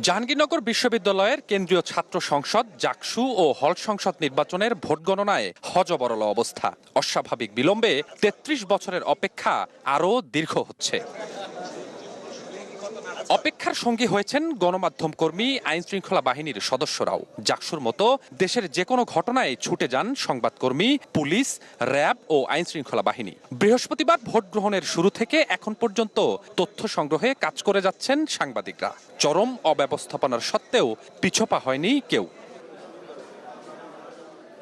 জাহাঙ্গীরনগর বিশ্ববিদ্যালয়ের কেন্দ্রীয় ছাত্র সংসদ জাকসু ও হল সংসদ নির্বাচনের ভোট গণনায় হযবরল অবস্থা। অস্বাভাবিক বিলম্বে ৩৩ বছরের অপেক্ষা আরও দীর্ঘ হচ্ছে। অপেক্ষার সঙ্গী হয়েছেন গণমাধ্যম কর্মী, আইন শৃঙ্খলা বাহিনীর সদস্যরাও। জাকসুর মতো দেশের যে কোনো ঘটনায় ছুটে যান সংবাদকর্মী, পুলিশ, র্যাব ও আইন শৃঙ্খলা বাহিনী। বৃহস্পতিবার ভোট গ্রহণের শুরু থেকে এখন পর্যন্ত তথ্য সংগ্রহে কাজ করে যাচ্ছেন সাংবাদিকরা। চরম অব্যবস্থাপনার সত্ত্বেও পিছপা হয়নি কেউ।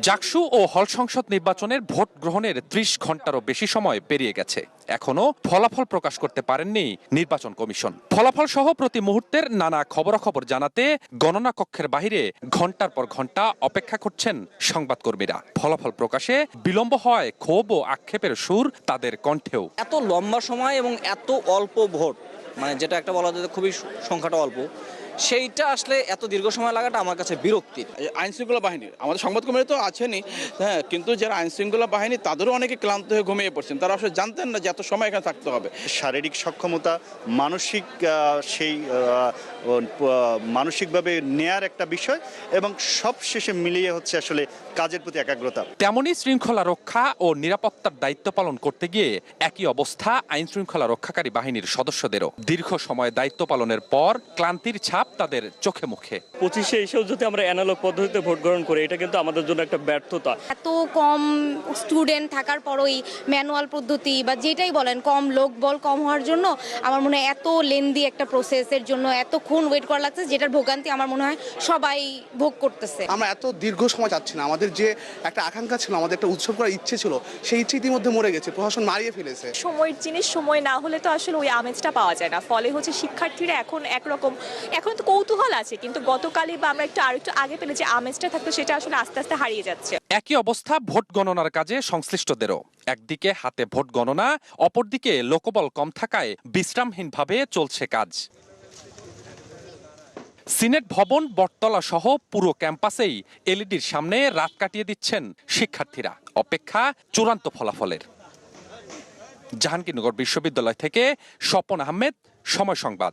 জাকসু ও হল সংসদ নির্বাচনের ভোট গ্রহণের ৩০ ঘন্টারও বেশি সময় পেরিয়ে গেছে। এখনো ফলাফল প্রকাশ করতে পারেননি নির্বাচন কমিশন। ফলাফল সহ প্রতি মুহূর্তের নানা খবরাখবর জানাতে গণনা কক্ষের বাইরে ঘন্টার পর ঘন্টা অপেক্ষা করছেন সংবাদকর্মীরা। ফলাফল প্রকাশে বিলম্ব হয় ক্ষোভ ও আক্ষেপের সুর তাদের কণ্ঠেও। এত লম্বা সময় এবং এত অল্প ভোট, মানে যেটা একটা বলা যায় খুবই সংখ্যাটা অল্প, সেইটা আসলে এত দীর্ঘ সময় লাগাটা আমার কাছে বিরক্তির। আইন শৃঙ্খলা বাহিনী, আমাদের সংবাদকর্মীরা তো আছেনই, হ্যাঁ, কিন্তু যারা আইন শৃঙ্খলা বাহিনী তাদেরও অনেকে ক্লান্ত হয়ে ঘুমিয়ে পড়ছেন। তারা আসলে জানতেন না যে এত সময় এখানে থাকতে হবে। শারীরিক সক্ষমতা, মানসিক মানসিকভাবে নেয়ার একটা বিষয়, এবং সব শেষে মিলিয়ে হচ্ছে আসলে কাজের প্রতি একাগ্রতা। তেমনই শৃঙ্খলা রক্ষা ও নিরাপত্তার দায়িত্ব পালন করতে গিয়ে একই অবস্থা আইন শৃঙ্খলা রক্ষাকারী বাহিনীর সদস্যদেরও। দীর্ঘ সময় দায়িত্ব পালনের পর ক্লান্তির ছাপ তাদের চোখে মুখে। 25-এ এসেও যদি আমরা অ্যানালগ পদ্ধতিতে ভোট গ্রহণ করি, এটা কিন্তু আমাদের জন্য একটা ব্যর্থতা। এত কম স্টুডেন্ট থাকার পরই ম্যানুয়াল পদ্ধতি বা যেটাই বলেন, কম লোক বল কম হওয়ার জন্য আমার মনে হয় এত লেন্দি একটা প্রসেসের জন্য এতক্ষণ ওয়েট করা লাগছে, যেটার ভোগান্তি আমার মনে হয় সবাই ভোগ করতেছে। আমরা এত দীর্ঘ সময় চাচ্ছি না। আমাদের যে একটা আকাঙ্ক্ষা ছিল, আমাদের একটা উৎসব করার ইচ্ছে ছিল, সেই ইচ্ছে ইতিমধ্যে মরে গেছে, প্রশাসন মারিয়ে ফেলেছে। সময়ের জিনিস সময় না হলে তো আসলে ওই আমেজটা পাওয়া যায় না। ফলে হচ্ছে শিক্ষার্থীরা এখন একরকম, এখন তো কৌতূহল আছে, কিন্তু গতকালই বা আমরা আরেকটু আগে পেলে যে আমেজটা থাকতো সেটা আসলে আস্তে আস্তে হারিয়ে যাচ্ছে। একই অবস্থা ভোট গণনার কাজে সংশ্লিষ্টদেরও। একদিকে হাতে ভোট গণনা, অপরদিকে লোকবল কম থাকায় বিশ্রামহীনভাবে চলছে কাজ। সিনেট ভবন, বটতলা সহ পুরো ক্যাম্পাসেই এলইডির সামনে রাত কাটিয়ে দিচ্ছেন শিক্ষার্থীরা। অপেক্ষা চূড়ান্ত ফলাফলের। জাহাঙ্গীরনগর বিশ্ববিদ্যালয় থেকে স্বপন আহমেদ, সময় সংবাদ।